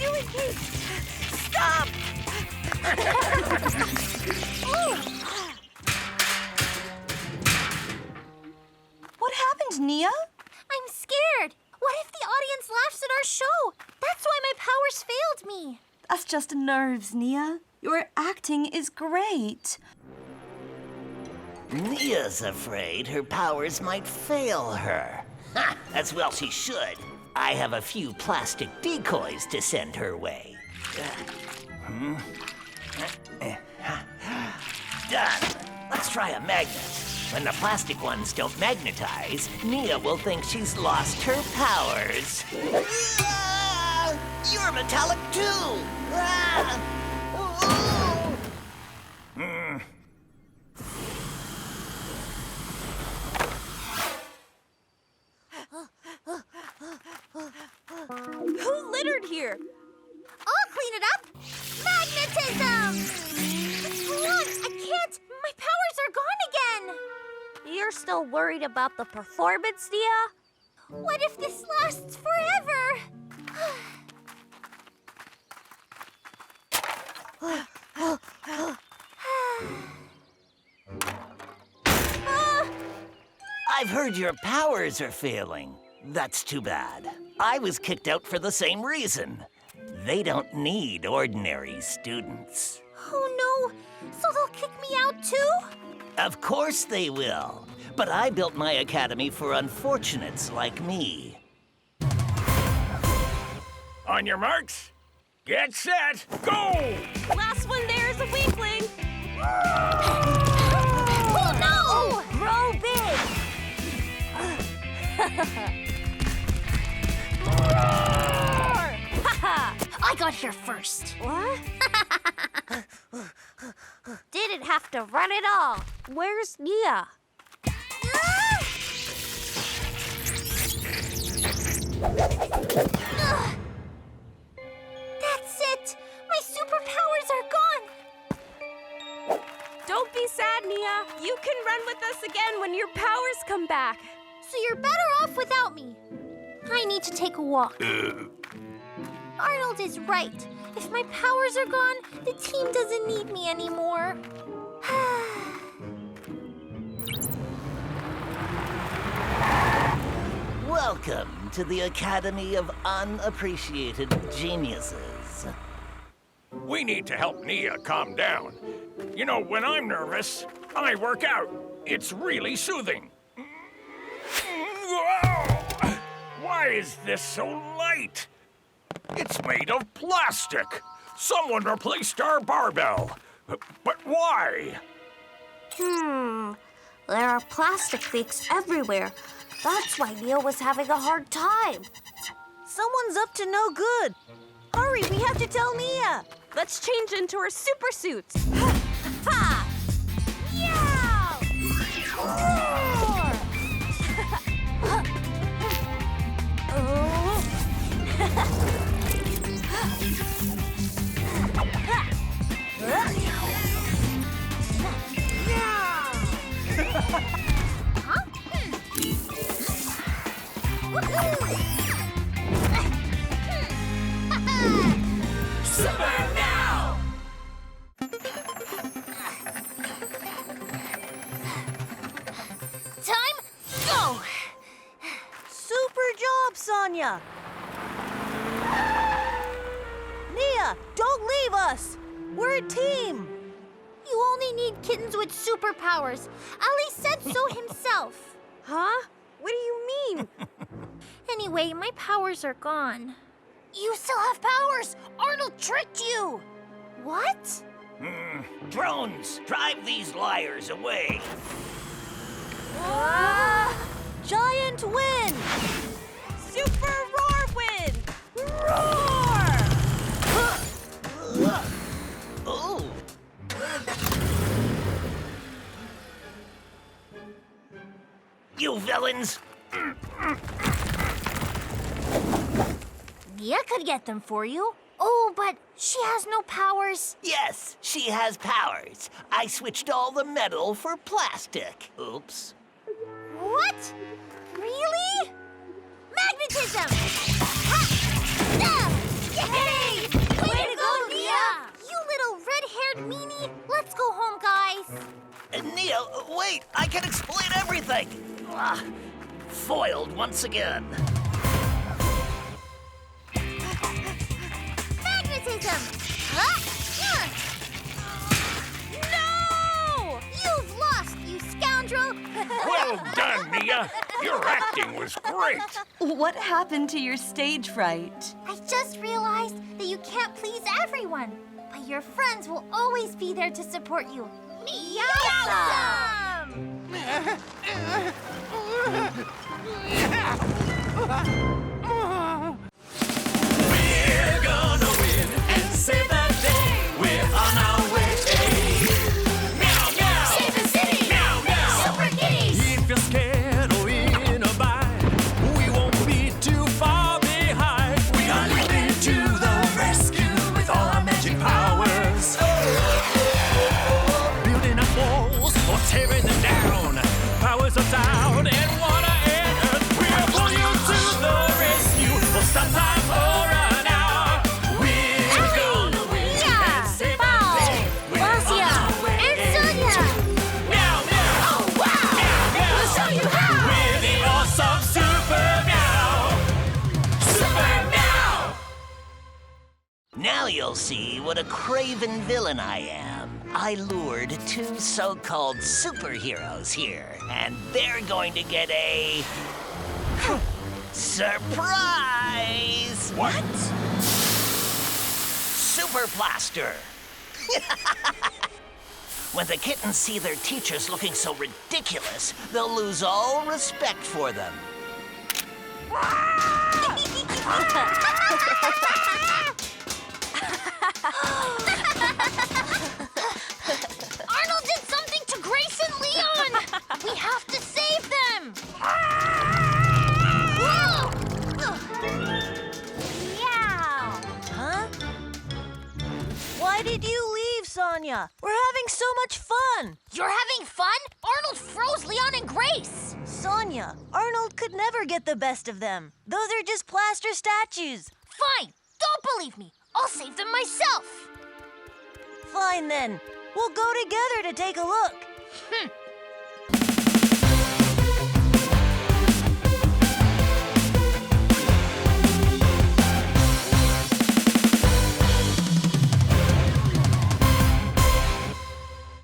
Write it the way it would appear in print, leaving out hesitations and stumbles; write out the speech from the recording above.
doing, Kate? Stop! What happened, Nia? I'm scared. What if the audience laughs at our show? That's why my powers failed me. That's just nerves, Nia. Your acting is great. Nia's afraid her powers might fail her. Ha! As well she should. I have a few plastic decoys to send her way. Done. Let's try a magnet. When the plastic ones don't magnetize, Nia will think she's lost her powers. Ah! You're metallic too! Ah! Who littered here? I'll clean it up. Magnetism! Hold on, I can't. My powers are gone again. You're still worried about the performance, Nia? What if this lasts forever? I've heard your powers are failing. That's too bad. I was kicked out for the same reason. They don't need ordinary students. Oh no, so they'll kick me out too? Of course they will. But I built my academy for unfortunates like me. On your marks, get set, go! Last one there is a weakling. Oh no! Grow big! I got here first. What? Didn't have to run at all. Where's Nia? That's it! My superpowers are gone! Don't be sad, Nia. You can run with us again when your powers come back. So you're better off without me. I need to take a walk. Arnold is right. If my powers are gone, the team doesn't need me anymore. Welcome to the Academy of Unappreciated Geniuses. We need to help Nia calm down. You know, when I'm nervous, I work out. It's really soothing. Whoa! Why is this so light? It's made of plastic. Someone replaced our barbell. But why? There are plastic leaks everywhere. That's why Nia was having a hard time. Someone's up to no good. Hurry, we have to tell Nia. Let's change into our super suits. Ha! SuperMeow! Time, go! Super job, Sonia. Nia, don't leave us. We're a team. You only need kittens with superpowers. Ali said so himself. Huh? What do you mean? Anyway, my powers are gone. You still have powers! Arnold tricked you! What? Drones, drive these liars away. Giant wind! Super roar wind! Roar! Oh! You villains! Nia could get them for you. Oh, but she has no powers. Yes, she has powers. I switched all the metal for plastic. Oops. What? Really? Magnetism! Ha! Ah! Yay! wait! I can explain everything! Foiled once again. Magnetism! Huh? No! You've lost, you scoundrel! Well done, Mia. Your acting was great. What happened to your stage fright? I just realized that you can't please everyone, but your friends will always be there to support you. Meowsome! We're gonna win and save the day. We're on our way. Meow, meow. Save the city! Meow, meow. Super kitties! If you're scared or in a bind, we won't be too far behind. We are leaping to the rescue with all our magic powers. Building up walls or tearing them down. Powers of sound and water and earth. We'll pull you to the rescue. We'll stop time for an hour. We're gonna win and save the day. We're on our way. And Sonia! Meow, meow. Oh, wow! Meow, meow. We'll show you how! We're the awesome SuperMeow! SuperMeow! Now you'll see what a craven villain I am. I lured two so-called superheroes here, and they're going to get a surprise! What? Super Blaster! When the kittens see their teachers looking so ridiculous, they'll lose all respect for them. Arnold did something to Grace and Leon! We have to save them! Whoa! Meow! Huh? Why did you leave, Sonia? We're having so much fun. You're having fun? Arnold froze Leon and Grace! Sonia, Arnold could never get the best of them. Those are just plaster statues. Fine! Don't believe me! I'll save them myself! Fine then. We'll go together to take a look.